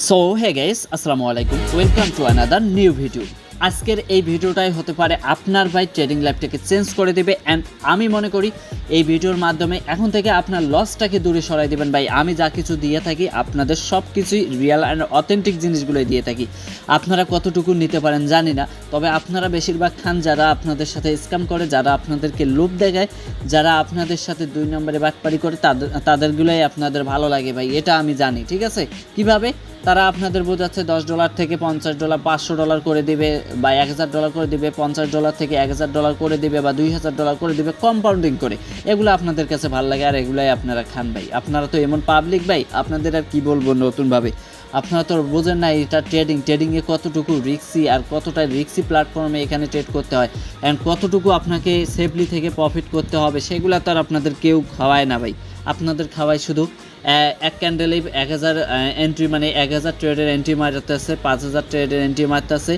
So hey guys, আসসালামু আলাইকুম, welcome to another new video. আজকের এই ভিডিওটাই হতে পারে আপনার ভাই ট্রেডিং লাইফটাকে চেঞ্জ করে দেবে। অ্যান্ড আমি মনে করি এই ভিডিওর মাধ্যমে এখন থেকে আপনার লসটাকে দূরে সরাই দেবেন। ভাই আমি যা কিছু দিয়ে থাকি আপনাদের সব কিছুই রিয়েল অ্যান্ড অথেন্টিক জিনিসগুলোই দিয়ে থাকি। আপনারা কতটুকু নিতে পারেন জানি না, তবে আপনারা বেশিরভাগ খান যারা আপনাদের সাথে স্ক্যাম করে, যারা আপনাদেরকে লোভ দেখায়, যারা আপনাদের সাথে 2 নম্বরে বাটপারি করে, তাদেরগুলোই আপনাদের ভালো লাগে ভাই, এটা আমি জানি। ঠিক আছে, কিভাবে তারা আপনাদের বোঝাচ্ছে $10 থেকে $50, $500 করে দিবে বা $1000 করে দিবে, $50 থেকে $1000 করে দিবে বা $2000 করে দিবে, কম্পাউন্ডিং করে। এগুলো আপনাদের কাছে ভালো লাগে আর এগুলাই আপনারা খান ভাই। আপনারা তো এমন পাবলিক ভাই, আপনাদের আর কি বলবো নতুনভাবে। আপনারা তো বোঝেন না এটা ট্রেডিংয়ে কতটুকু রিস্কি আর কতটা রিস্কি প্ল্যাটফর্মে এখানে ট্রেড করতে হয়, অ্যান্ড কতটুকু আপনাকে সেফলি থেকে প্রফিট করতে হবে সেগুলো তো আর আপনাদের কেউ খাওয়ায় না ভাই। আপনাদের খাওয়ায় শুধু এক ক্যান্ডেলেই 1000 এন্ট্রি, মানে 1000 ট্রেডের এন্ট্রি মারতেছে, 5000 ট্রেডের এন্ট্রি মারতেছে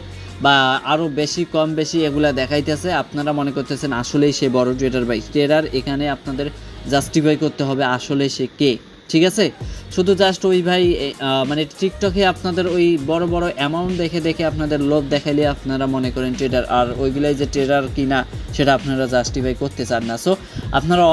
বা আরও বেশি কম বেশি এগুলা দেখাইতেছে। আপনারা মনে করতেছেন আসলেই সে বড় ট্রেডার ভাই। ট্রেডার এখানে আপনাদের জাস্টিফাই করতে হবে আসলে সে কে। ঠিক আছে, শুধু জাস্ট ওই ভাই মানে টিকটকে আপনাদের ওই বড় বড় অ্যামাউন্ট দেখে আপনাদের লোভ দেখাইলে আপনারা মনে করেন ট্রেডার, আর ওইগুলাই যে ট্রেডার কিনা সেটা আপনারা জাস্টিফাই করতে চান না। সো আপনারা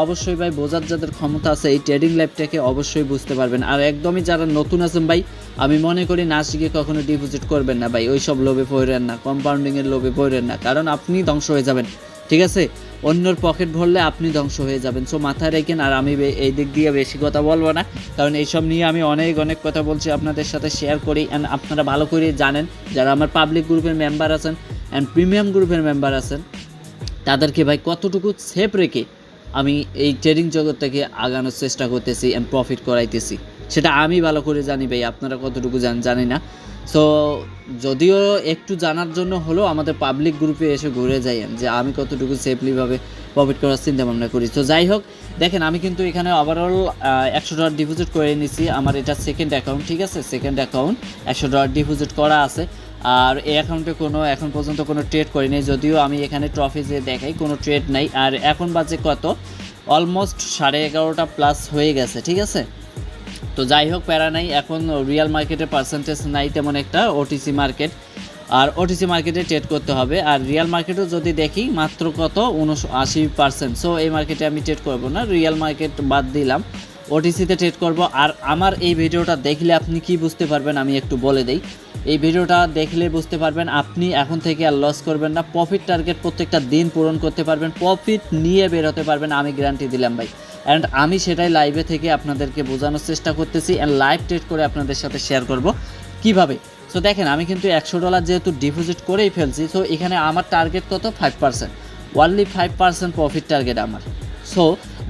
অবশ্যই ভাই বোঝার যাদের ক্ষমতা আছে এই ট্রেডিং লাইফটাকে অবশ্যই বুঝতে পারবেন। আর একদমই যারা নতুন আছেন ভাই, আমি মনে করি না শিখে কখনো ডিপোজিট করবেন না ভাই। ওই সব লোভে পড়েন না, কম্পাউন্ডিংয়ের লোভে পড়েন না, কারণ আপনি ধ্বংস হয়ে যাবেন। ঠিক আছে, অন্যর পকেট ভরলে আপনি ধ্বংস হয়ে যাবেন। সো মাথায় রেখেন। আর আমি এই দিক দিয়ে বেশি কথা বলবো না, কারণ এইসব নিয়ে আমি অনেক কথা বলছি, আপনাদের সাথে শেয়ার করি। অ্যান্ড আপনারা ভালো করে জানেন, যারা আমার পাবলিক গ্রুপের মেম্বার আছেন অ্যান্ড প্রিমিয়াম গ্রুপের মেম্বার আছেন, তাদেরকে ভাই কতটুকু সেফ রেখে আমি এই ট্রেডিং জগৎটাকে আগানোর চেষ্টা করতেছি অ্যান্ড প্রফিট করাইতেছি, সেটা আমি ভালো করে জানি ভাই। আপনারা কতটুকু জানি না। সো যদিও একটু জানার জন্য হলেও আমাদের পাবলিক গ্রুপে এসে ঘুরে যাইয়েন যে আমি কতটুকু সেফলিভাবে প্রফিট করার চিন্তা ভাবনা করি। তো যাই হোক, দেখেন আমি কিন্তু এখানে ওভারঅল $100 ডিপোজিট করে নিছি। আমার এটা সেকেন্ড অ্যাকাউন্ট। ঠিক আছে, সেকেন্ড অ্যাকাউন্ট, $100 ডিপোজিট করা আছে। আর এই অ্যাকাউন্টে এখন পর্যন্ত কোনো ট্রেড করিনি, যদিও আমি এখানে ট্রফি যে দেখাই কোনো ট্রেড নাই। আর এখন বাজে কত, অলমোস্ট 11:30 প্লাস হয়ে গেছে। ঠিক আছে, তো যাই হোক, প্যারা নাই। এখন রিয়েল মার্কেটে পার্সেন্টেজ নাই তেমন একটা, ওটিসি মার্কেট, আর ওটিসি মার্কেটে ট্রেড করতে হবে। আর রিয়েল মার্কেটও যদি দেখি মাত্র কত 79%। সো এই মার্কেটে আমি ট্রেড করব না, রিয়েল মার্কেট বাদ দিলাম, ওটিসিতে ট্রেড করব। আর আমার এই ভিডিওটা দেখলে আপনি কি বুঝতে পারবেন আমি একটু বলে দেই। এই ভিডিওটা দেখলে বুঝতে পারবেন আপনি এখন থেকে আর লস করবেন না, প্রফিট টার্গেট প্রত্যেকটা দিন পূরণ করতে পারবেন, প্রফিট নিয়ে বের হতে পারবেন, আমি গ্যারান্টি দিলাম ভাই। অ্যান্ড আমি সেটাই লাইভে থেকে আপনাদেরকে বোঝানোর চেষ্টা করতেছি অ্যান্ড লাইভ ট্রেড করে আপনাদের সাথে শেয়ার করব কিভাবে। সো দেখেন আমি কিন্তু $100 যেহেতু ডিপোজিট করেই ফেলছি, সো এখানে আমার টার্গেট কত 5%, ওনলি 5% প্রফিট টার্গেট আমার। সো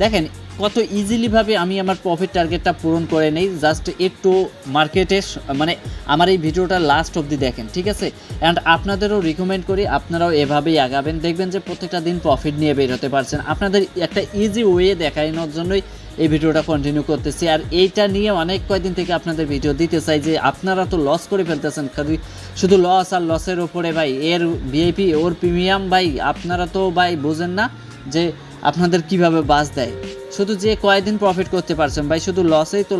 দেখেন কত ইজিলিভাবে আমি আমার প্রফিট টার্গেটটা পূরণ করে নেই। জাস্ট একটু মার্কেটে মানে আমার এই ভিডিওটা লাস্ট অবধি দেখেন। ঠিক আছে, অ্যান্ড আপনাদেরও রিকমেন্ড করি আপনারাও এভাবেই আগাবেন, দেখবেন যে প্রত্যেকটা দিন প্রফিট নিয়ে বের হতে পারছেন। আপনাদের একটা ইজি ওয়ে দেখানোর জন্যই এই ভিডিওটা কন্টিনিউ করতেছি। আর এইটা নিয়ে অনেক কয়েকদিন থেকে আপনাদের ভিডিও দিতে চাই যে আপনারা তো লস করে ফেলতেছেন, শুধু লস আর লসের ওপরে ভাই, এর ভিআইপি ওর প্রিমিয়াম ভাই, আপনারা তো ভাই বোঝেন না যে আপনাদের কিভাবে বাস দেয়। শুধু যে কয়েকদিন প্রফিট করতে পারছেন ভাই, শুধু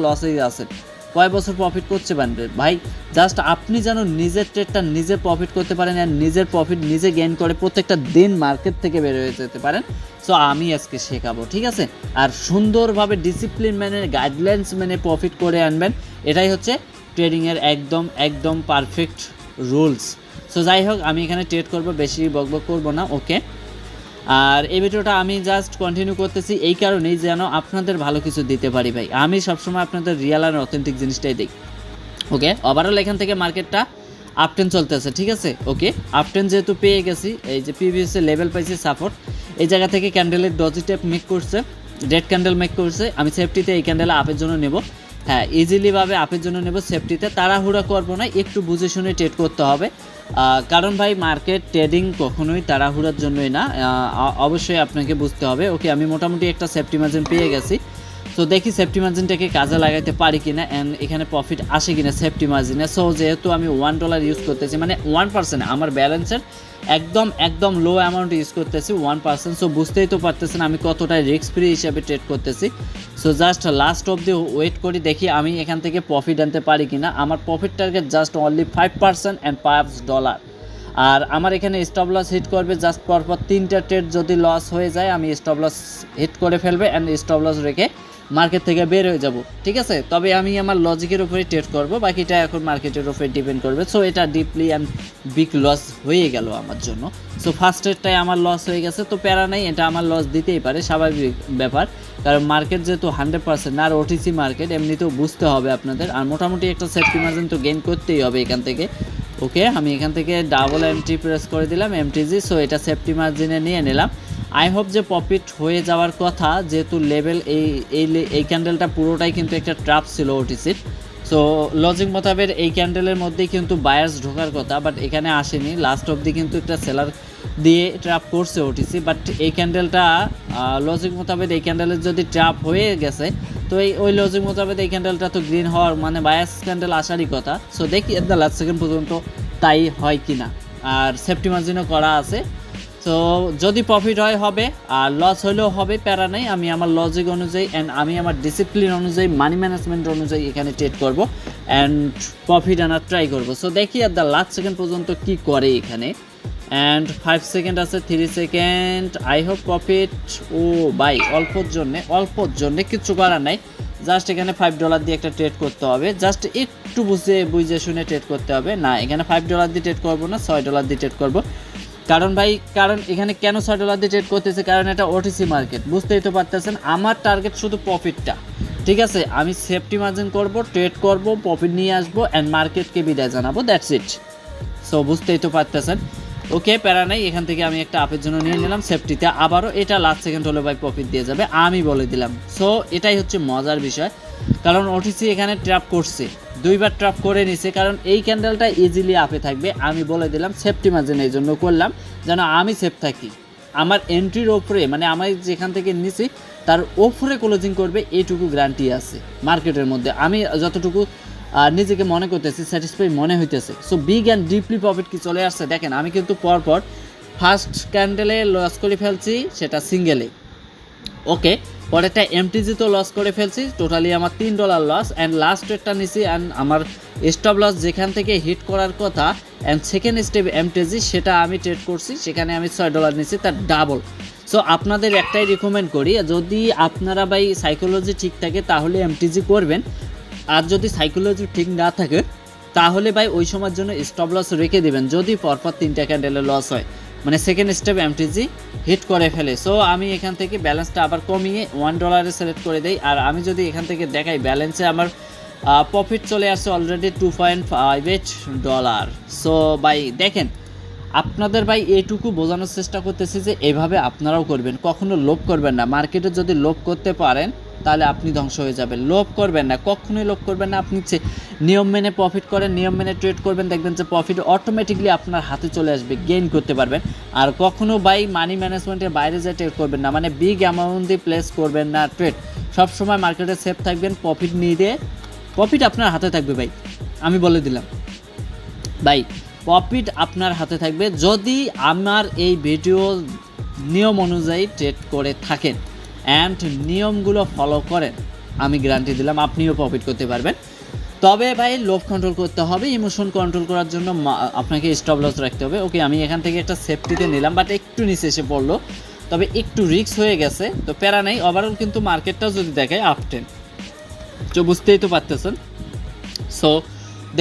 লসেই আছেন। কয় বছর প্রফিট করছে ভাই। জাস্ট আপনি যেন নিজের ট্রেডটা নিজে প্রফিট করতে পারেন আর নিজের প্রফিট নিজে গেইন করে প্রত্যেকটা দিন মার্কেট থেকে বের হয়ে যেতে পারেন। সো আমি আজকে শেখাবো। ঠিক আছে, আর সুন্দরভাবে ডিসিপ্লিন মেনে গাইডলাইন্স মেনে প্রফিট করে আনবেন, এটাই হচ্ছে ট্রেডিংয়ের একদম পারফেক্ট রুলস। সো যাই হোক, আমি এখানে ট্রেড করব, বেশি বকবক করবো না। ওকে, আর এই ভিডিওটা আমি জাস্ট কন্টিনিউ করতেছি এই কারণেই যেন আপনাদের ভালো কিছু দিতে পারি ভাই। আমি সবসময় আপনাদের রিয়েল আর অথেন্টিক জিনিসটাই দিই। ওকে, ওভারঅল এখান থেকে মার্কেটটা আপটেন চলতেছে। ঠিক আছে, ওকে, আপটেন যেহেতু পেয়ে গেছি, এই যে প্রিভিয়াস লেভেল পাইছি সাপোর্ট, এই জায়গা থেকে ক্যান্ডেলের ডজি টেপ মেক করছে, রেড ক্যান্ডেল মেক করছে। আমি সেফটিতে এই ক্যান্ডেল আপের জন্য নেব, হ্যাঁ ইজিলিভাবে আপের জন্য নেব, সেফটিতে তাড়াহুড়া করবো না, একটু বুঝে শুনে ট্রেড করতে হবে। কারণ ভাই মার্কেট ট্রেডিং কখনোই তাড়াহুড়ার জন্যই না, অবশ্যই আপনাকে বুঝতে হবে। ওকে, আমি মোটামুটি একটা সেফটি মার্জিন পেয়ে গেছি। সো দেখি সেফটি মার্জিনটাকে কাজে লাগাইতে পারি কিনা অ্যান্ড এখানে প্রফিট আসে কিনা সেফটি মার্জিনে। সো যেহেতু আমি $1 ইউজ করতেছি, মানে 1%, আমার ব্যালেন্সের একদম লো অ্যামাউন্ট ইউজ করতেছি 1%। সো বুঝতেই তো পারতেছেন আমি কতটা রিস্ক ফ্রি হিসাবে ট্রেড করতেছি। সো জাস্ট লাস্ট অবধি ওয়েট করি, দেখি আমি এখান থেকে প্রফিট আনতে পারি কিনা। আমার profit target just only 5% and $5। আর আমার এখানে স্টপ লস হিট করবে জাস্ট পরপর 3টা ট্রেড। যদি লস হয়ে যায় আমি স্টপ লস হিট করে ফেলবে অ্যান্ড স্টপ লস রেখে মার্কেট থেকে বের হয়ে যাব, ঠিক আছে। তবে আমি আমার লজিকের উপরে ট্রেড করব, বাকিটা এখন মার্কেটের উপরে ডিপেন্ড করবে। সো এটা ডিপলি অ্যান্ড বিগ লস হয়ে গেল আমার জন্য। সো ফার্স্ট ট্রেডটাই আমার লস হয়ে গেছে, তো প্যারা নাই, এটা আমার লস দিতেই পারে, স্বাভাবিক ব্যাপার। কারণ মার্কেট যেহেতু 100% আর ওটিসি মার্কেট, এমনিতেও বুঝতে হবে আপনাদের। আর মোটামুটি একটা সেফটি মার্জিন তো গেইন করতেই হবে এখান থেকে। ওকে, আমি এখান থেকে ডাবল এমটি প্রেস করে দিলাম, এমটিজি। সো এটা সেফটি মার্জিনে নিয়ে নিলাম। আই হোপ যে প্রফিট হয়ে যাওয়ার কথা, যেহেতু লেভেল এই ক্যান্ডেলটা পুরোটাই কিন্তু একটা ট্র্যাপ ছিল ওটিসির। সো লজিক মোতাবেক এই ক্যান্ডেলের মধ্যেই কিন্তু বায়ার্স ঢোকার কথা, বাট এখানে আসেনি। লাস্ট অবধি কিন্তু একটা সেলার দিয়ে ট্র্যাপ করছে ওটিসি, বাট এই ক্যান্ডেলটা লজিক মোতাবেক এই ক্যান্ডেলের যদি ট্র্যাপ হয়ে গেছে, তো ওই লজিক মোতাবেক এই ক্যান্ডেলটা তো গ্রিন হওয়ার মানে বায়ার্স ক্যান্ডেল আসারই কথা। সো দেখি এট দ্য লাস্ট সেকেন্ড পর্যন্ত তাই হয় কি না। আর সেফটি মার্জিনও করা আছে। সো যদি প্রফিট হয় হবে, আর লস হলেও হবে, প্যারা নেই। আমি আমার লজিক অনুযায়ী অ্যান্ড আমি আমার ডিসিপ্লিন অনুযায়ী, মানি ম্যানেজমেন্ট অনুযায়ী এখানে ট্রেড করব অ্যান্ড প্রফিট আনার ট্রাই করব। সো দেখি আর দ্য লাস্ট সেকেন্ড পর্যন্ত কি করে এখানে। অ্যান্ড 5 সেকেন্ড আছে, 3 সেকেন্ড। I hope profit. ও ভাই, অল্পর জন্যে কিচ্ছু করার নাই। জাস্ট এখানে $5 দিয়ে একটা ট্রেড করতে হবে, জাস্ট একটু বুঝে শুনে ট্রেড করতে হবে। না, এখানে $5 দিয়ে ট্রেড করবো না, $6 দিয়ে ট্রেড করবো। কারণ এখানে কেন $6 দিয়ে ট্রেড করতেছে, কারণ এটা ওটিসি মার্কেট, বুঝতেই তো পারতেছেন। আমার টার্গেট শুধু প্রফিটটা, ঠিক আছে। আমি সেফটি মার্জিন করব, ট্রেড করব, প্রফিট নিয়ে আসবো অ্যান্ড মার্কেটকে বিদায় জানাবো, দ্যাটস ইট। সো বুঝতেই তো পারতেছেন। ওকে, প্যারা নাই। এখান থেকে আমি একটা আপের জন্য নিয়ে নিলাম সেফটিতে। আবারও এটা লাস্ট সেকেন্ড হলে ভাই প্রফিট দিয়ে যাবে, আমি বলে দিলাম। সো এটাই হচ্ছে মজার বিষয়, কারণ ওটিসি এখানে ট্র্যাপ করছে, 2বার ট্র্যাপ করে নিছে। কারণ এই ক্যান্ডেলটা ইজিলি আপে থাকবে, আমি বলে দিলাম। সেফটি মার্জিন এই জন্য করলাম যেন আমি সেফ থাকি। আমার এন্ট্রির ওপরে, মানে আমি যেখান থেকে নিছি তার ওপরে ক্লোজিং করবে, এইটুকু গ্যারান্টি আছে মার্কেটের মধ্যে। আমি যতটুকু নিজেকে মনে করতেছি, স্যাটিসফাই মনে হইতেছে। So big and deeply profit কি চলে আসছে দেখেন। আমি কিন্তু পরপর ফার্স্ট ক্যান্ডেলে লস করে ফেলছি, সেটা সিঙ্গেলে। ওকে, পরেরটা এমটিজি তো লস করে ফেলছি, টোটালি আমার $3 লস। অ্যান্ড লাস্ট রেটটা নিছি অ্যান্ড আমার স্টপ লস যেখান থেকে হিট করার কথা অ্যান্ড সেকেন্ড স্টেপ এমটিজি, সেটা আমি ট্রেড করছি, সেখানে আমি $6 নিছি, তার ডাবল। সো আপনাদের একটাই রিকমেন্ড করি, যদি আপনারা ভাই সাইকোলজি ঠিক থাকে তাহলে এমটিজি করবেন। আর যদি সাইকোলজি ঠিক না থাকে তাহলে ভাই ওই সময়ের জন্য স্টপ লস রেখে দেবেন, যদি পরপর 3টা ক্যান্ডেলে লস হয়, মানে সেকেন্ড স্টেপ এমটিজি হিট করে ফেলে। সো আমি এখান থেকে ব্যালেন্সটা আবার কমিয়ে $1 সিলেক্ট করে দেই। আর আমি যদি এখান থেকে দেখাই ব্যালেন্সে আমার প্রফিট চলে আসছে অলরেডি $2.58। সো ভাই দেখেন, আপনাদের ভাই এইটুকু বোঝানোর চেষ্টা করতেছি যে এভাবে আপনারাও করবেন, কখনো লোভ করবেন না। মার্কেটে যদি লোভ করতে পারেন তাহলে আপনি ধ্বংস হয়ে যাবেন। লোভ করবেন না, কখনোই লোভ করবেন না। আপনি নিয়ম মেনে প্রফিট করেন, নিয়ম মেনে ট্রেড করবেন, দেখবেন যে প্রফিট অটোমেটিকলি আপনার হাতে চলে আসবে, গেইন করতে পারবেন। আর কখনো ভাই মানি ম্যানেজমেন্টের বাইরে যায় ট্রেড করবেন না, মানে বিগ অ্যামাউন্ট দিয়ে প্লেস করবেন না ট্রেড। সবসময় মার্কেটে সেফ থাকবেন, প্রফিট নিয়ে দিয়ে প্রফিট আপনার হাতে থাকবে ভাই, আমি বলে দিলাম ভাই, প্রফিট আপনার হাতে থাকবে যদি আমার এই ভিডিও নিয়ম অনুযায়ী ট্রেড করে থাকেন অ্যান্ড নিয়মগুলো ফলো করেন। আমি গ্যারান্টি দিলাম আপনিও প্রফিট করতে পারবেন। তবে ভাই লোভ কন্ট্রোল করতে হবে, ইমোশন কন্ট্রোল করার জন্য আপনাকে স্টপ লস রাখতে হবে। ওকে, আমি এখান থেকে একটা সেফটিতে নিলাম, বাট একটু নিচে এসে পড়লো, তবে একটু রিস্ক হয়ে গেছে, তো প্যারা নেই। ওভারঅল কিন্তু মার্কেটটাও যদি দেখায় আপ 10, তো বুঝতেই তো পারতেছেন। সো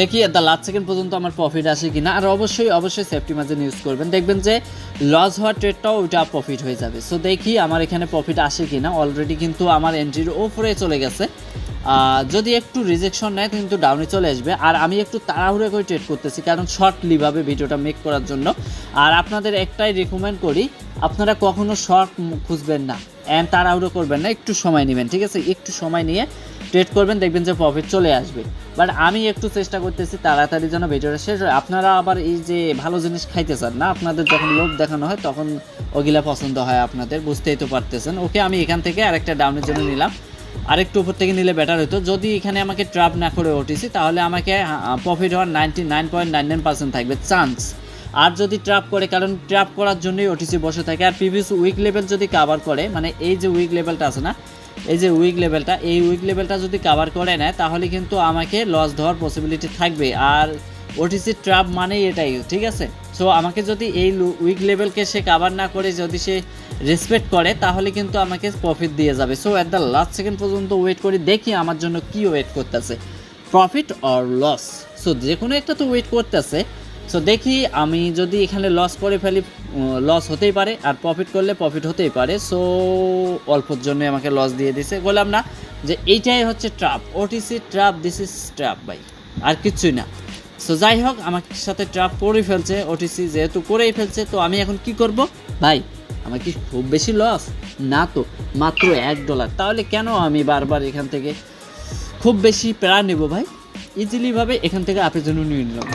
দেখি এট দ্য লাস্ট সেকেন্ড পর্যন্ত আমার প্রফিট আসে কিনা। আর অবশ্যই সেফটি মার্জিন ইউজ করবেন, দেখবেন যে লস হওয়ার ট্রেডটাও ওইটা প্রফিট হয়ে যাবে। সো দেখি আমার এখানে প্রফিট আসে কিনা। অলরেডি কিন্তু আমার এন্ট্রির ওপরে চলে গেছে, যদি একটু রিজেকশন নেয় কিন্তু ডাউনে চলে আসবে। আর আমি একটু তাড়াহুড়ো করে ট্রেড করতেছি, কারণ শর্টলিভাবে ভিডিওটা মেক করার জন্য। আর আপনাদের একটাই রিকমেন্ড করি, আপনারা কখনো শর্ট খুঁজবেন না অ্যান্ড তাড়াহুড়ো করবেন না, একটু সময় নেবেন, ঠিক আছে। একটু সময় নিয়ে ট্রেড করবেন, দেখবেন যে প্রফিট চলে আসবে। বাট আমি একটু চেষ্টা করতেছি তাড়াতাড়ি যেন ভিডিওটা শেষ হয়। আপনারা আবার এই যে ভালো জিনিস খাইতে চান না, আপনাদের যখন লোভ দেখানো হয় তখন ওগুলা পছন্দ হয় আপনাদের, বুঝতেই তো পারতেছেন। ওকে, আমি এখান থেকে আরেকটা ডাউনের জন্য নিলাম আরেকটু উপর থেকে নিলে বেটার হতো। যদি এখানে আমাকে ট্র্যাপ না করে ওটিসি, তাহলে আমাকে প্রফিট হওয়ার 99.99% থাকবে চান্স। আর যদি ট্র্যাপ করে, কারণ ট্র্যাপ করার জন্যই ওটিসি বসে থাকে। আর প্রিভিয়াস উইক লেভেল যদি কাভার করে, মানে এই যে উইক লেভেলটা আছে না, এই যে উইক লেভেলটা, এই উইক লেভেলটা যদি কাভার করে নেয়, তাহলে কিন্তু আমাকে লস দেওয়ার পসিবিলিটি থাকবে। আর ওটিসি ট্র্যাপ মানেই এটাই, ঠিক আছে। সো আমাকে যদি এই উইক লেভেলকে সে কাভার না করে যদি সে রেসপেক্ট করে, তাহলে কিন্তু আমাকে প্রফিট দিয়ে যাবে। So at the last second পর্যন্ত ওয়েট করি, দেখি আমার জন্য কি ওয়েট করতেছে, প্রফিট অর লস। সো যে কোনো একটা তো ওয়েট করতেছে। সো দেখি, আমি যদি এখানে লস করে ফেলি, লস হতেই পারে, আর প্রফিট করলে প্রফিট হতেই পারে। সো অল্পর জন্য আমাকে লস দিয়ে দিছে। বললাম না যে এইটাই হচ্ছে trap, OTC trap, this is trap ভাই, আর কিছুই না। সো যাই হোক, আমার সাথে ট্র্যাপ করে ফেলছে ওটিসি, যেহেতু করেই ফেলছে, তো আমি এখন কি করব ভাই? আমার কি খুব বেশি লস? না তো, মাত্র $1। তাহলে কেন আমি বারবার এখান থেকে খুব বেশি প্যারা নেব ভাই? ইজিলিভাবে এখান থেকে আপের জন্য নিয়ে নিলাম।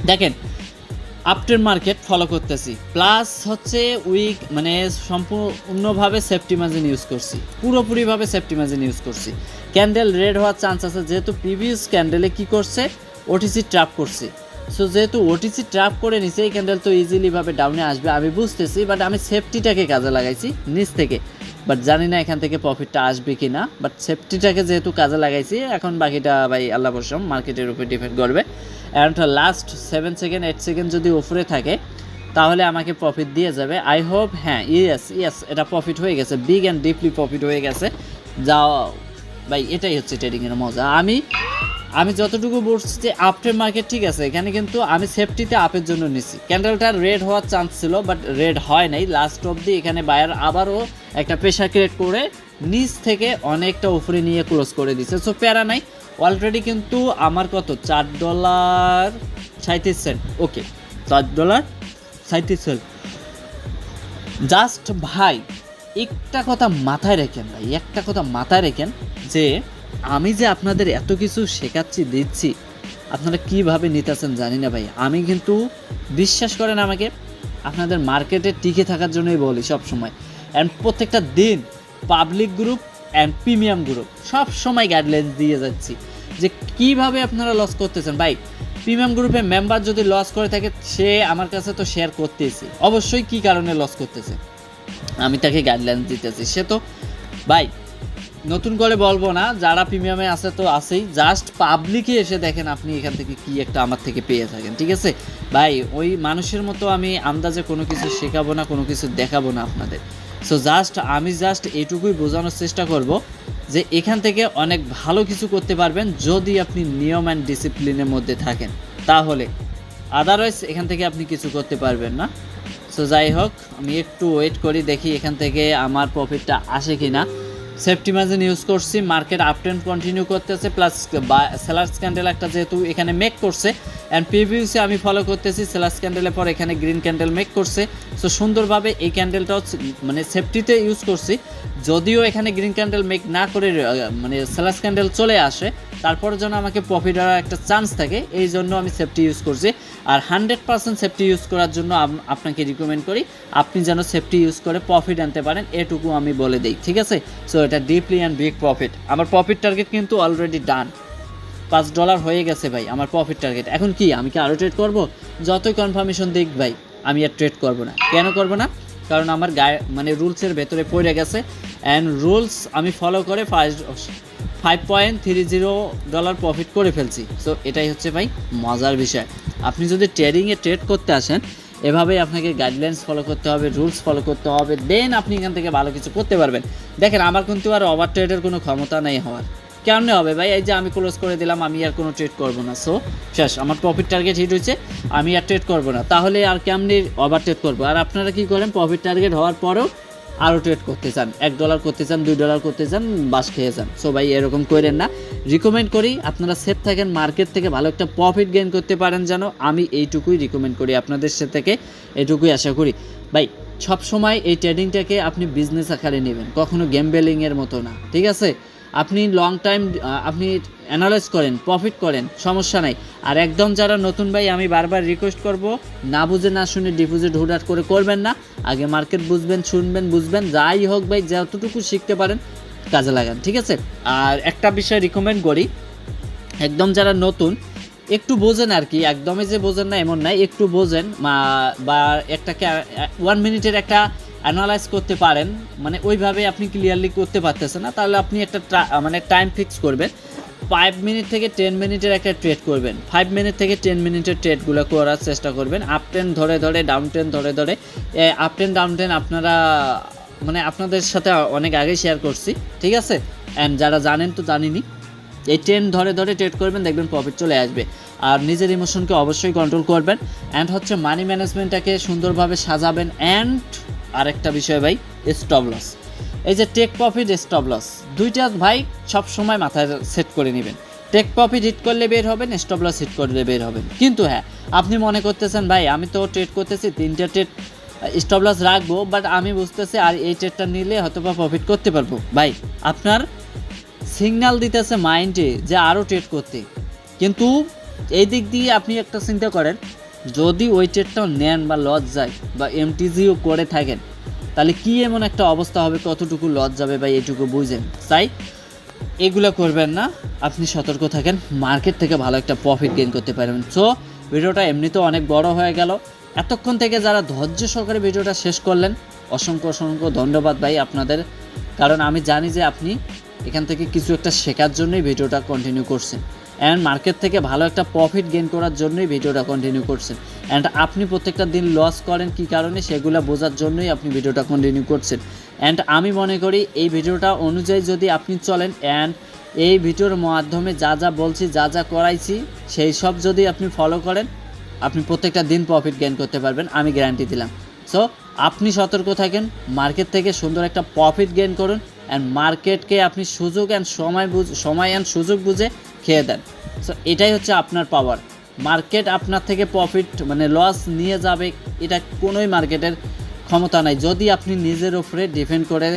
দেখেন, আপট্রেন্ড মার্কেট ফলো করতেছি, প্লাস হচ্ছে উইক, মানে সম্পূর্ণভাবে সেফটি মার্জিন ইউজ করছি, পুরোপুরিভাবে সেফটি মার্জিন ইউজ করছি। ক্যান্ডেল রেড হওয়ার চান্স আছে, যেহেতু প্রিভিয়াস ক্যান্ডেলে কি করছে, ওটিসি ট্র্যাপ করছে। সো যেহেতু ওটিসি ট্র্যাপ করে নিছে, এই ক্যান্ডেল তো ইজিলিভাবে ডাউনে আসবে আমি বুঝতেছি, বাট আমি সেফটিটাকে কাজে লাগাইছি নিচ থেকে। বাট জানি না এখান থেকে প্রফিটটা আসবে কি না, বাট সেফটিটাকে যেহেতু কাজে লাগাইছি, এখন বাকিটা ভাই আল্লাহ ভরসা, মার্কেটের উপর ডিপেন্ড করবে। অ্যান্ড লাস্ট 7 সেকেন্ড 8 সেকেন্ড যদি উপরে থাকে, তাহলে আমাকে প্রফিট দিয়ে যাবে। আই হোপ, হ্যাঁ, ইয়েস, এটা প্রফিট হয়ে গেছে, বিগ অ্যান্ড ডিপলি প্রফিট হয়ে গেছে। যাও ভাই, এটাই হচ্ছে ট্রেডিংয়ের মজা। আমি যতটুকু বলছি যে আপট্রেন্ড মার্কেট ঠিক আছে, এখানে কিন্তু আমি সেফটিতে আপের জন্য নিছি। ক্যান্ডেলটা রেড হওয়ার চান্স ছিল, বাট রেড হয় নাই। লাস্ট অবধি এখানে বায়ার আবারও একটা প্রেশার ক্রিয়েট করে নিচ থেকে অনেকটা উপরে নিয়ে ক্লোজ করে দিছে। সো প্যারা নাই, অলরেডি কিন্তু আমার কত, $4.37। ওকে, $4.37। জাস্ট ভাই একটা কথা মাথায় রাখেন ভাই, একটা কথা মাথায় রাখেন, যে আমি যে আপনাদের এত কিছু শেখাচ্ছি, দিচ্ছি, আপনারা কীভাবে নিতেছেন জানি না ভাই। আমি কিন্তু বিশ্বাস করেন আমাকে, আপনাদের মার্কেটে টিকে থাকার জন্যই বলি সব সময়। অ্যান্ড প্রত্যেকটা দিন public group and premium group সব সময় গাইডলাইন দিয়ে যাচ্ছি যে কীভাবে আপনারা লস করতেছেন। ভাই, প্রিমিয়াম গ্রুপে মেম্বার যদি লস করে থাকে, সে আমার কাছে তো শেয়ার করতেছি, অবশ্যই কী কারণে লস করতেছে আমি তাকে গাইডলাইন দিতেছি। সে তো ভাই নতুন করে বলবো না, যারা প্রিমিয়ামে আছে তো আছেই, জাস্ট পাবলিকে এসে দেখেন আপনি এখান থেকে কি একটা আমার থেকে পেয়ে থাকেন, ঠিক আছে ভাই। ওই মানুষের মতো আমি আন্দাজে কোনো কিছু শেখাবো না, কোনো কিছু দেখাবো না আপনাদের। সো আমি জাস্ট এইটুকুই বোঝানোর চেষ্টা করব যে এখান থেকে অনেক ভালো কিছু করতে পারবেন যদি আপনি নিয়ম অ্যান্ড ডিসিপ্লিনের মধ্যে থাকেন, তাহলে আদারওয়াইজ এখান থেকে আপনি কিছু করতে পারবেন না। সো যাই হোক, আমি একটু ওয়েট করি, দেখি এখান থেকে আমার প্রফিটটা আসে কি না। সেফটি মার্জিন ইউজ করছি, মার্কেট আপ ট্রেন্ড কন্টিনিউ করতেছে, প্লাস সেলার্স ক্যান্ডেল একটা যেহেতু এখানে মেক করছে, অ্যান্ড প্রিভিউসে আমি ফলো করতেছি সেলার্স ক্যান্ডেলের পর এখানে গ্রিন ক্যান্ডেল মেক করছে। সো সুন্দরভাবে এই ক্যান্ডেলটাও মানে সেফটিতে ইউজ করছি, যদিও এখানে গ্রিন ক্যান্ডেল মেক না করে মানে সেলার্স ক্যান্ডেল চলে আসে, তারপর যেন আমাকে প্রফিট হওয়ার একটা চান্স থাকে, এই জন্য আমি সেফটি ইউজ করছি। আর 100% সেফটি ইউজ করার জন্য আপনাকে রিকমেন্ড করি, আপনি যেন সেফটি ইউজ করে প্রফিট আনতে পারেন, এটুকু আমি বলে দিই, ঠিক আছে। সো এটা ডিপলি অ্যান্ড বিগ প্রফিট। আমার প্রফিট টার্গেট কিন্তু অলরেডি ডান, $5 হয়ে গেছে ভাই আমার প্রফিট টার্গেট। এখন কি আমি কি আরও ট্রেড করব? যতই কনফার্মেশন দিক ভাই, আমি আর ট্রেড করব না। কেন করব না? কারণ আমার গায়ে মানে রুলসের ভেতরে পড়ে গেছে, অ্যান্ড রুলস আমি ফলো করে $5.30 প্রফিট করে ফেলছি। সো এটাই হচ্ছে ভাই মজার বিষয়। আপনি যদি ট্রেডিংয়ে ট্রেড করতে আসেন, এভাবেই আপনাকে গাইডলাইন্স ফলো করতে হবে, রুলস ফলো করতে হবে, দেন আপনি এখান থেকে ভালো কিছু করতে পারবেন। দেখেন, আমার কিন্তু আর ওভার ট্রেডের কোনো ক্ষমতা নেই হওয়ার। কেমনে হবে ভাই? এই যে আমি ক্লোজ করে দিলাম, আমি আর কোনো ট্রেড করবো না। সো শেষ, আমার প্রফিট টার্গেট হিট হয়েছে, আমি আর ট্রেড করবো না। তাহলে আর কেমনি ওভার ট্রেড করবো? আর আপনারা কি করেন, প্রফিট টার্গেট হওয়ার পরেও আরও ট্রেড করতে চান, $1 করতে চান, $2 করতে চান, বাস খেয়ে যান। সো ভাই এরকম করেন না, রিকমেন্ড করি আপনারা সেফ থাকেন, মার্কেট থেকে ভালো একটা প্রফিট গেইন করতে পারেন যেন, আমি এইটুকুই রিকমেন্ড করি আপনাদের থেকে, এইটুকুই আশা করি ভাই। সব সময় এই ট্রেডিংটাকে আপনি বিজনেস আকারে নেবেন, কখনো গেমবেলিংয়ের মতো না, ঠিক আছে। আপনি লং টাইম আপনি অ্যানালাইজ করেন, প্রফিট করেন, সমস্যা নাই। আর একদম যারা নতুন ভাই, আমি বারবার রিকোয়েস্ট করব, না বুঝে না শুনে ডিপোজিট হুটহাট করে করবেন না। আগে মার্কেট বুঝবেন, শুনবেন, বুঝবেন, যাই হোক ভাই, যতটুকু শিখতে পারেন কাজে লাগান, ঠিক আছে। আর একটা বিষয় রিকমেন্ড করি, একদম যারা নতুন একটু বোঝেন আর কি, একদমই যে বোঝেন না এমন নাই, একটু বোঝেন বা একটাকে 1 মিনিটের একটা অ্যানালাইজ করতে পারেন, মানে ওইভাবে আপনি ক্লিয়ারলি করতে পারতেছেন না, তাহলে আপনি একটা মানে টাইম ফিক্স করবেন, 5 মিনিট থেকে 10 মিনিটের একটা ট্রেড করবেন, 5 মিনিট থেকে 10 মিনিটের ট্রেডগুলো করার চেষ্টা করবেন। আপ ট্রেন ধরে ধরে, ডাউন ট্রেন ধরে ধরে, আপ ট্রেন ডাউন ট্রেন আপনারা মানে আপনাদের সাথে অনেক আগে শেয়ার করছি, ঠিক আছে। অ্যান্ড যারা জানেন তো জানিনি, এই ট্রেন ধরে ধরে ট্রেড করবেন, দেখবেন প্রফিট চলে আসবে। আর নিজের ইমোশনকে অবশ্যই কন্ট্রোল করবেন, অ্যান্ড হচ্ছে মানি ম্যানেজমেন্টটাকে সুন্দরভাবে সাজাবেন। অ্যান্ড আরেকটা বিষয় ভাই, স্টপ লস, এই যে টেক প্রফিট, স্টপ লস, দুইটা ভাই সব সময় মাথায় সেট করে নেবেন। টেক প্রফিট হিট করলে বের হবেন, স্টপ লস হিট করলে বের হবেন। কিন্তু হ্যাঁ, আপনি মনে করতেছেন ভাই আমি তো ট্রেড করতেছি, 3টা ট্রেড স্টপ লস রাখবো, বাট আমি বুঝতেছি আর এই ট্রেডটা নিলে হয়তো বা প্রফিট করতে পারবো। ভাই আপনার সিগন্যাল দিতেছে মাইন্ডে যে আরও ট্রেড করতে, কিন্তু এই দিক দিয়ে আপনি একটা চিন্তা করেন, যদি ওই ট্রেডটাও নেন বা লস যায় বা এমটিজিও করে থাকেন, তাহলে কি এমন একটা অবস্থা হবে, কতটুকু লস যাবে ভাই এটুকু বুঝেন। তাই এগুলো করবেন না, আপনি সতর্ক থাকেন, মার্কেট থেকে ভালো একটা প্রফিট গেইন করতে পারবেন। সো ভিডিওটা এমনিতেও অনেক বড় হয়ে গেল, এতক্ষণ থেকে যারা ধৈর্য সহকারে ভিডিওটা শেষ করলেন অসংখ্য অসংখ্য ধন্যবাদ ভাই আপনাদের, কারণ আমি জানি যে আপনি এখান থেকে কিছু একটা শেখার জন্যই ভিডিওটা কন্টিনিউ করছেন, অ্যান্ড মার্কেট থেকে ভালো একটা প্রফিট গেইন করার জন্যই ভিডিওটা কন্টিনিউ করছেন, অ্যান্ড আপনি প্রত্যেকটা দিন লস করেন কী কারণে সেগুলো বোঝার জন্যই আপনি ভিডিওটা কন্টিনিউ করছেন। অ্যান্ড আমি মনে করি এই ভিডিওটা অনুযায়ী যদি আপনি চলেন, অ্যান্ড এই ভিডিওর মাধ্যমে যা যা বলছি, যা যা করাইছি, সেই সব যদি আপনি ফলো করেন, আপনি প্রত্যেকটা দিন প্রফিট গেইন করতে পারবেন, আমি গ্যারান্টি দিলাম। সো আপনি সতর্ক থাকেন, মার্কেট থেকে সুন্দর একটা প্রফিট গেইন করুন, অ্যান্ড মার্কেটকে আপনি সুযোগ অ্যান্ড সময় অ্যান্ড সুযোগ বুঝে খেয়ে দেন। সো এটাই হচ্ছে আপনার পাওয়ার। মার্কেট আপনার থেকে প্রফিট মানে লস নিয়ে যাবে, এটা কোনোই মার্কেটের ক্ষমতা নাই, যদি আপনি নিজের উপরে ডিপেন্ড করে,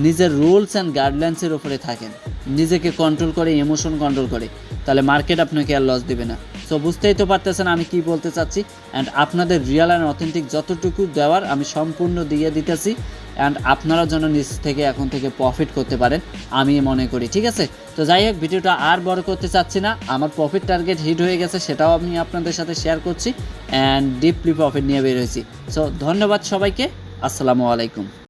নিজের রুলস অ্যান্ড গাইডলাইন্সের উপরে থাকেন, নিজেকে কন্ট্রোল করে, ইমোশন কন্ট্রোল করে, তাহলে মার্কেট আপনাকে আর লস দেবে না। সো বুঝতেই তো পারতেছেন আমি কি বলতে চাচ্ছি, অ্যান্ড আপনাদের রিয়েল অ্যান্ড অথেন্টিক যতটুকু দেওয়ার আমি সম্পূর্ণ দিয়ে দিতেছি, অ্যান্ড আপনারা যেন নিজ থেকে এখন থেকে প্রফিট করতে পারেন আমি মনে করি, ঠিক আছে। তো যাই হোক, ভিডিওটা আর বড় করতে চাচ্ছি না, আমার প্রফিট টার্গেট হিট হয়ে গেছে, সেটাও আমি আপনাদের সাথে শেয়ার করছি, অ্যান্ড ডিপলি প্রফিট নিয়ে বের হয়েছি। সো ধন্যবাদ সবাইকে, আসসালামু আলাইকুম।